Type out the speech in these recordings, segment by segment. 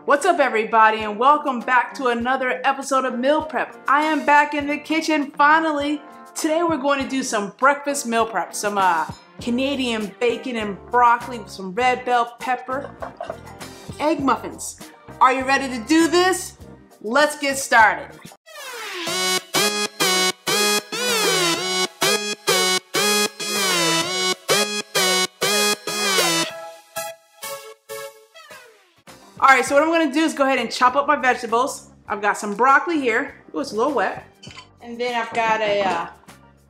What's up everybody, and welcome back to another episode of Meal Prep. I am back in the kitchen finally. Today we're going to do some breakfast meal prep. Some Canadian bacon and broccoli with some red bell pepper, egg muffins. Are you ready to do this? Let's get started. Alright, so what I'm going to do is go ahead and chop up my vegetables. I've got some broccoli here. Ooh, it's a little wet. And then I've got a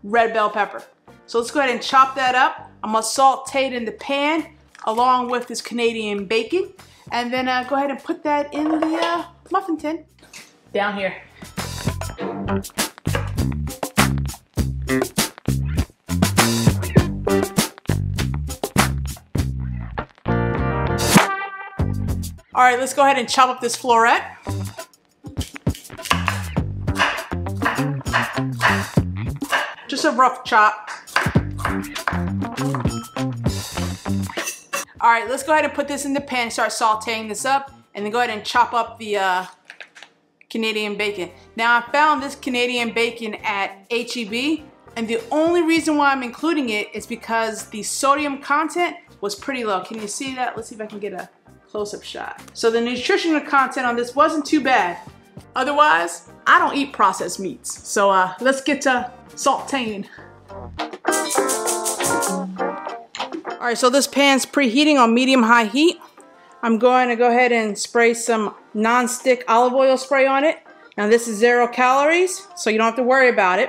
red bell pepper. So let's go ahead and chop that up. I'm going to saute it in the pan along with this Canadian bacon. And then go ahead and put that in the muffin tin. Down here. All right, let's go ahead and chop up this floret. Just a rough chop. All right, let's go ahead and put this in the pan and start sauteing this up, and then go ahead and chop up the Canadian bacon. Now, I found this Canadian bacon at H-E-B, and the only reason why I'm including it is because the sodium content was pretty low. Can you see that? Let's see if I can get a close-up shot. So the nutritional content on this wasn't too bad. Otherwise, I don't eat processed meats. So let's get to sauteing. All right, so this pan's preheating on medium-high heat. I'm going to go ahead and spray some non-stick olive oil spray on it. Now this is 0 calories, so you don't have to worry about it.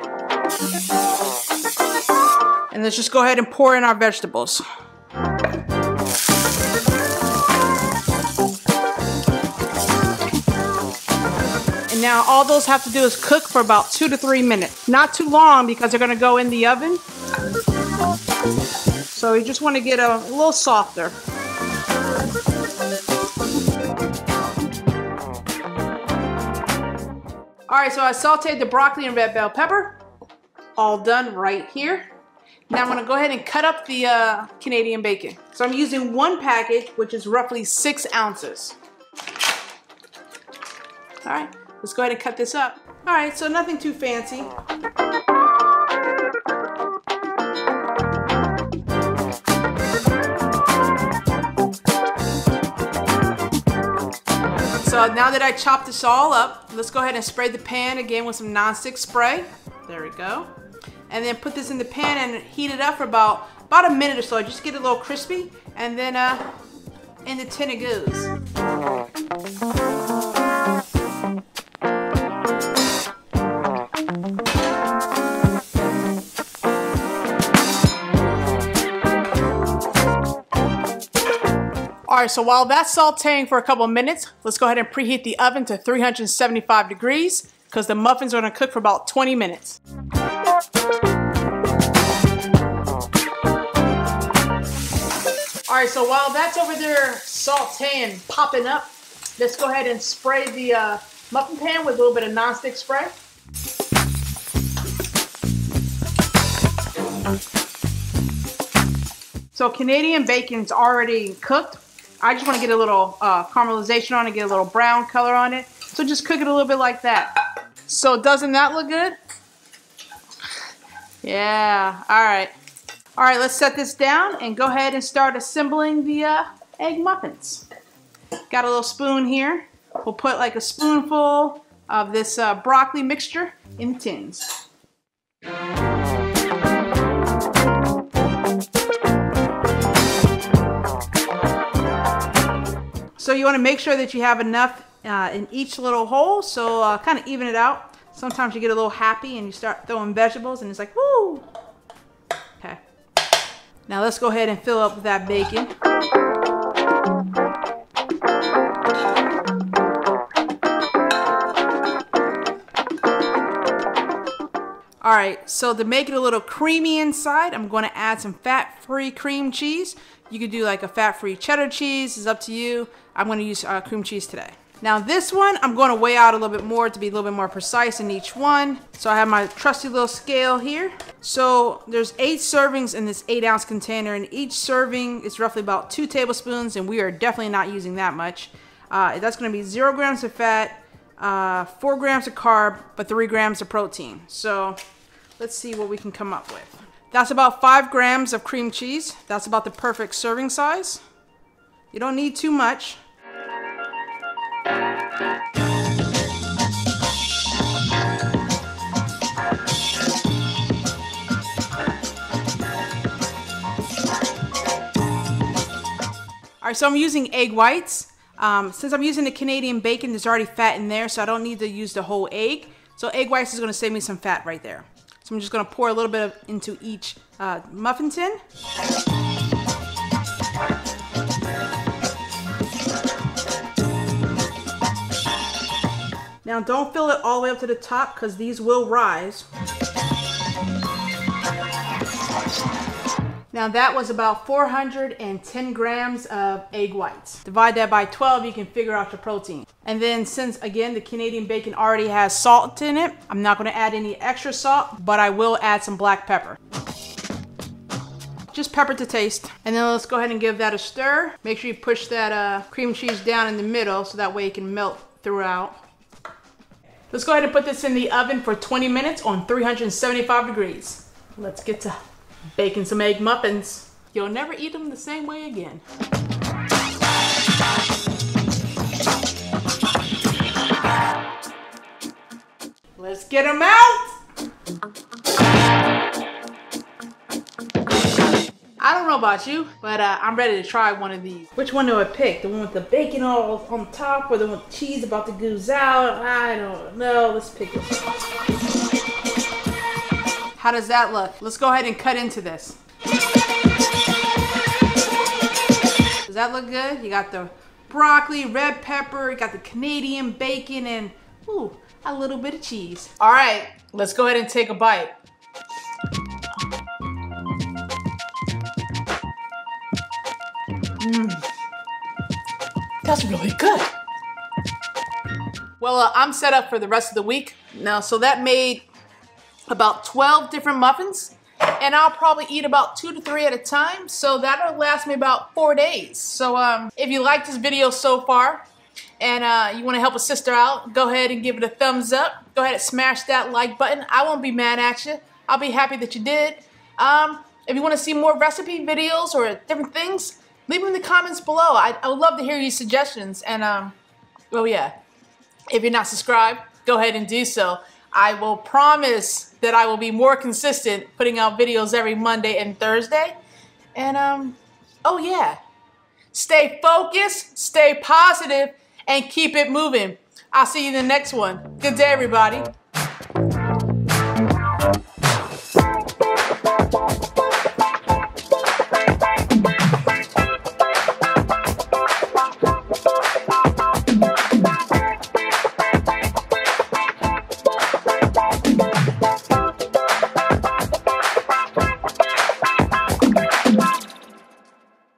And let's just go ahead and pour in our vegetables. Now all those have to do is cook for about 2 to 3 minutes. Not too long because they're gonna go in the oven. So you just wanna get a little softer. All right, so I sauteed the broccoli and red bell pepper. All done right here. Now I'm gonna go ahead and cut up the Canadian bacon. So I'm using one package, which is roughly 6 ounces. All right. Let's go ahead and cut this up. All right, so nothing too fancy. So now that I chopped this all up, let's go ahead and spray the pan again with some non-stick spray. There we go. And then put this in the pan and heat it up for about a minute or so, just to get it a little crispy. And then in the tin it goes. All right, so while that's sauteing for a couple of minutes, let's go ahead and preheat the oven to 375 degrees because the muffins are gonna cook for about 20 minutes. All right, so while that's over there sauteing, popping up, let's go ahead and spray the muffin pan with a little bit of non-stick spray. So Canadian bacon's already cooked. I just want to get a little caramelization on it, get a little brown color on it. So just cook it a little bit like that. So doesn't that look good? Yeah, all right. All right, let's set this down and go ahead and start assembling the egg muffins. Got a little spoon here. We'll put like a spoonful of this broccoli mixture in the tins. So you want to make sure that you have enough in each little hole, so kind of even it out. Sometimes you get a little happy and you start throwing vegetables and it's like, woo! Okay. Now let's go ahead and fill up with that bacon. All right, so to make it a little creamy inside, I'm going to add some fat-free cream cheese. You could do like a fat-free cheddar cheese, it's up to you. I'm going to use cream cheese today. Now this one, I'm going to weigh out a little bit more to be a little bit more precise in each one. So I have my trusty little scale here. So there's 8 servings in this 8-ounce container, and each serving is roughly about 2 tablespoons, and we are definitely not using that much. That's gonna be 0 grams of fat, 4 grams of carb, but 3 grams of protein. So let's see what we can come up with. That's about 5 grams of cream cheese. That's about the perfect serving size. You don't need too much. All right, so I'm using egg whites. Since I'm using the Canadian bacon, there's already fat in there, so I don't need to use the whole egg. So egg whites is gonna save me some fat right there. So I'm just gonna pour a little bit into each muffin tin. Now don't fill it all the way up to the top because these will rise. Now that was about 410 grams of egg whites. Divide that by 12, you can figure out your protein. And then since, again, the Canadian bacon already has salt in it, I'm not gonna add any extra salt, but I will add some black pepper. Just pepper to taste. And then let's go ahead and give that a stir. Make sure you push that cream cheese down in the middle so that way it can melt throughout. Let's go ahead and put this in the oven for 20 minutes on 375 degrees. Let's get to baking some egg muffins. You'll never eat them the same way again. Let's get them out. I don't know about you, but I'm ready to try one of these. Which one do I pick? The one with the bacon all on top or the one with cheese about to ooze out? I don't know. Let's pick it. How does that look? Let's go ahead and cut into this. Does that look good? You got the broccoli, red pepper, you got the Canadian bacon, and ooh, a little bit of cheese. All right, let's go ahead and take a bite. That's really good. Well, I'm set up for the rest of the week now, so that made about 12 different muffins, and I'll probably eat about 2 to 3 at a time, so that'll last me about 4 days. So if you like this video so far and you want to help a sister out, go ahead and give it a thumbs up. Go ahead and smash that like button. I won't be mad at you. I'll be happy that you did. If you want to see more recipe videos or different things, leave them in the comments below. I would love to hear your suggestions. And oh yeah, if you're not subscribed, go ahead and do so. I will promise that I will be more consistent putting out videos every Monday and Thursday. And oh yeah, stay focused, stay positive, and keep it moving. I'll see you in the next one. Good day, everybody.